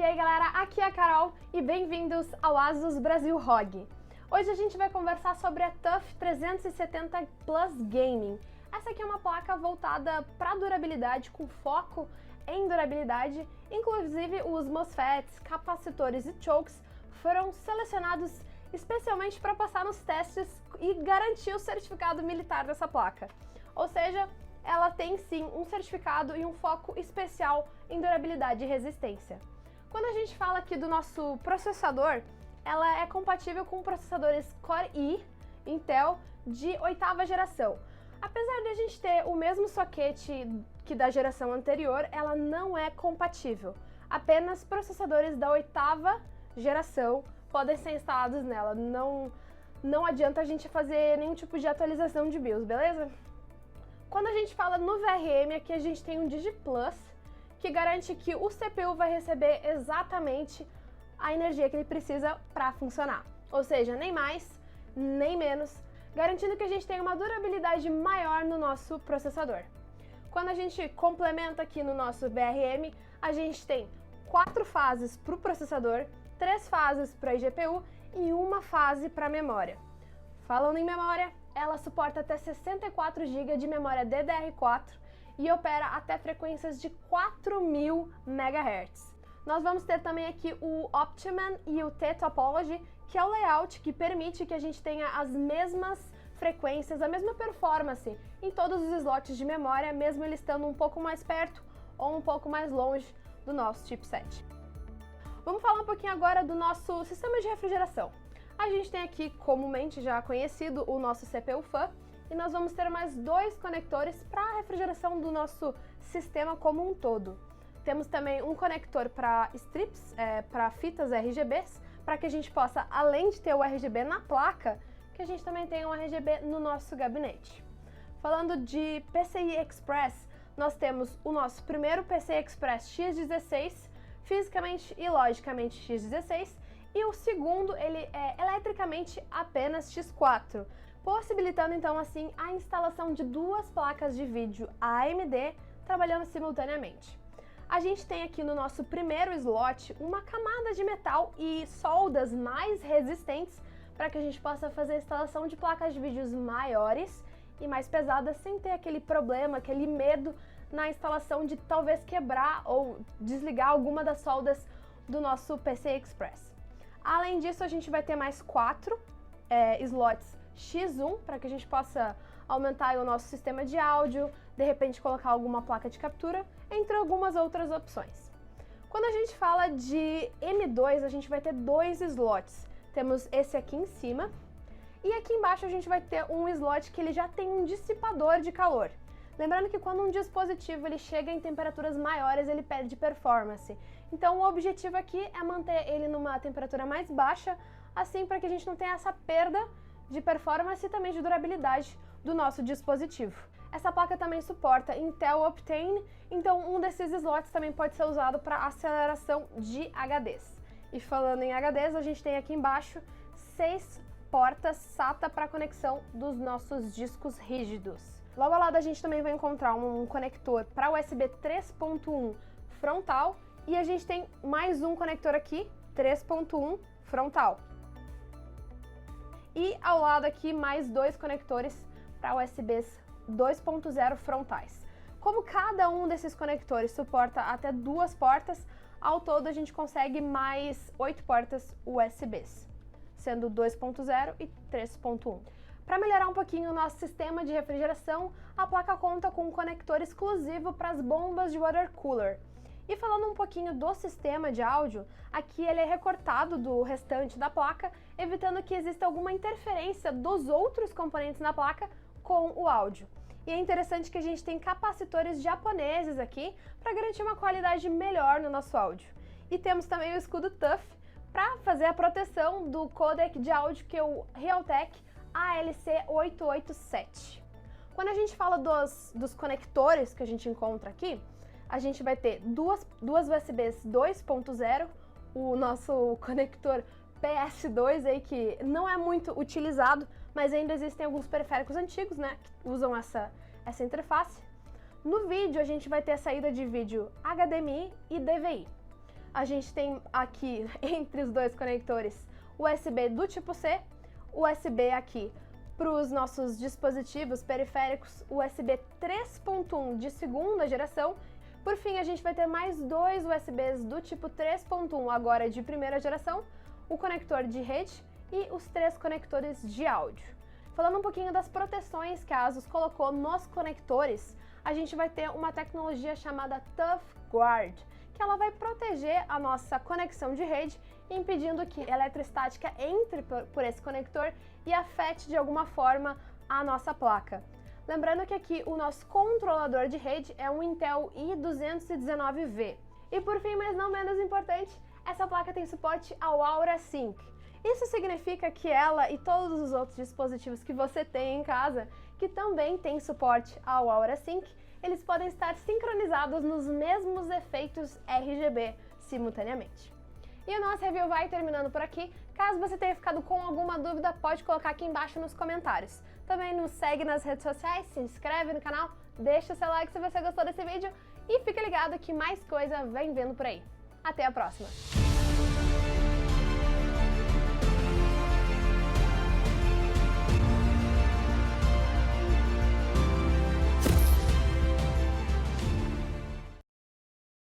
aí galera, aqui é a Carol e bem-vindos ao Asus Brasil ROG. Hoje a gente vai conversar sobre a TUF 370 Plus Gaming. Essa aqui é uma placa voltada para durabilidade, com foco em durabilidade. Inclusive os MOSFETs, capacitores e chokes foram selecionados especialmente para passar nos testes e garantir o certificado militar dessa placa. Ou seja, ela tem sim um certificado e um foco especial em durabilidade e resistência. Quando a gente fala aqui do nosso processador, ela é compatível com processadores Core i Intel de 8ª geração. Apesar de a gente ter o mesmo soquete que da geração anterior, ela não é compatível. Apenas processadores da 8ª geração podem ser instalados nela. Não adianta a gente fazer nenhum tipo de atualização de BIOS, beleza? Quando a gente fala no VRM, aqui a gente tem um DigiPlus, que garante que o CPU vai receber exatamente a energia que ele precisa para funcionar. Ou seja, nem mais, nem menos, garantindo que a gente tenha uma durabilidade maior no nosso processador. Quando a gente complementa aqui no nosso VRM, a gente tem 4 fases para o processador, 3 fases para a GPU e 1 fase para a memória. Falando em memória, ela suporta até 64 GB de memória DDR4 e opera até frequências de 4000 MHz. Nós vamos ter também aqui o Optiman e o T-Topology, que é o layout que permite que a gente tenha as mesmas frequências, a mesma performance em todos os slots de memória, mesmo ele estando um pouco mais perto ou um pouco mais longe do nosso chipset. Vamos falar um pouquinho agora do nosso sistema de refrigeração. A gente tem aqui, comumente já conhecido, o nosso CPU Fan, e nós vamos ter mais 2 conectores para a refrigeração do nosso sistema como um todo. Temos também um conector para strips, para fitas RGBs, para que a gente possa, além de ter o RGB na placa, que a gente também tenha um RGB no nosso gabinete. Falando de PCI Express, nós temos o nosso primeiro PCI Express X16, fisicamente e logicamente X16, e o segundo, ele é eletricamente apenas X4, possibilitando então assim a instalação de 2 placas de vídeo AMD trabalhando simultaneamente. A gente tem aqui no nosso primeiro slot uma camada de metal e soldas mais resistentes para que a gente possa fazer a instalação de placas de vídeos maiores e mais pesadas sem ter aquele problema, aquele medo na instalação de talvez quebrar ou desligar alguma das soldas do nosso PCI Express. Além disso, a gente vai ter mais 4 slots X1 para que a gente possa aumentar o nosso sistema de áudio, de repente colocar alguma placa de captura, entre algumas outras opções. Quando a gente fala de M2, a gente vai ter 2 slots. Temos esse aqui em cima e aqui embaixo a gente vai ter um slot que ele já tem um dissipador de calor. Lembrando que quando um dispositivo ele chega em temperaturas maiores, ele perde performance. Então o objetivo aqui é manter ele numa temperatura mais baixa, assim para que a gente não tenha essa perda de performance e também de durabilidade do nosso dispositivo. Essa placa também suporta Intel Optane, então um desses slots também pode ser usado para aceleração de HDs. E falando em HDs, a gente tem aqui embaixo 6 portas SATA para conexão dos nossos discos rígidos. Logo ao lado a gente também vai encontrar um conector para USB 3.1 frontal e a gente tem mais um conector aqui, 3.1 frontal. E ao lado aqui mais 2 conectores para USBs 2.0 frontais. Como cada um desses conectores suporta até 2 portas, ao todo a gente consegue mais 8 portas USBs, sendo 2.0 e 3.1. Para melhorar um pouquinho o nosso sistema de refrigeração, a placa conta com um conector exclusivo para as bombas de water cooler. E falando um pouquinho do sistema de áudio, aqui ele é recortado do restante da placa, evitando que exista alguma interferência dos outros componentes na placa com o áudio. E é interessante que a gente tem capacitores japoneses aqui para garantir uma qualidade melhor no nosso áudio. E temos também o escudo TUF para fazer a proteção do codec de áudio, que é o Realtek ALC887. Quando a gente fala dos conectores que a gente encontra aqui, a gente vai ter duas USBs 2.0, o nosso conector PS2 aí que não é muito utilizado, mas ainda existem alguns periféricos antigos, né, que usam essa interface. No vídeo a gente vai ter a saída de vídeo HDMI e DVI. a gente tem aqui, entre os dois conectores, USB do tipo C, USB aqui para os nossos dispositivos periféricos, USB 3.1 de segunda geração. Por fim, a gente vai ter mais dois USBs do tipo 3.1 agora de primeira geração, o conector de rede e os 3 conectores de áudio. Falando um pouquinho das proteções que a ASUS colocou nos conectores, a gente vai ter uma tecnologia chamada ToughGuard, que ela vai proteger a nossa conexão de rede, impedindo que a eletrostática entre por esse conector e afete de alguma forma a nossa placa. Lembrando que aqui o nosso controlador de rede é um Intel i219V. E por fim, mas não menos importante, essa placa tem suporte ao Aura Sync. Isso significa que ela e todos os outros dispositivos que você tem em casa, que também tem suporte ao Aura Sync, eles podem estar sincronizados nos mesmos efeitos RGB simultaneamente. E o nosso review vai terminando por aqui. Caso você tenha ficado com alguma dúvida, pode colocar aqui embaixo nos comentários. Também nos segue nas redes sociais, se inscreve no canal, deixa o seu like se você gostou desse vídeo e fica ligado que mais coisa vem vindo por aí. Até a próxima!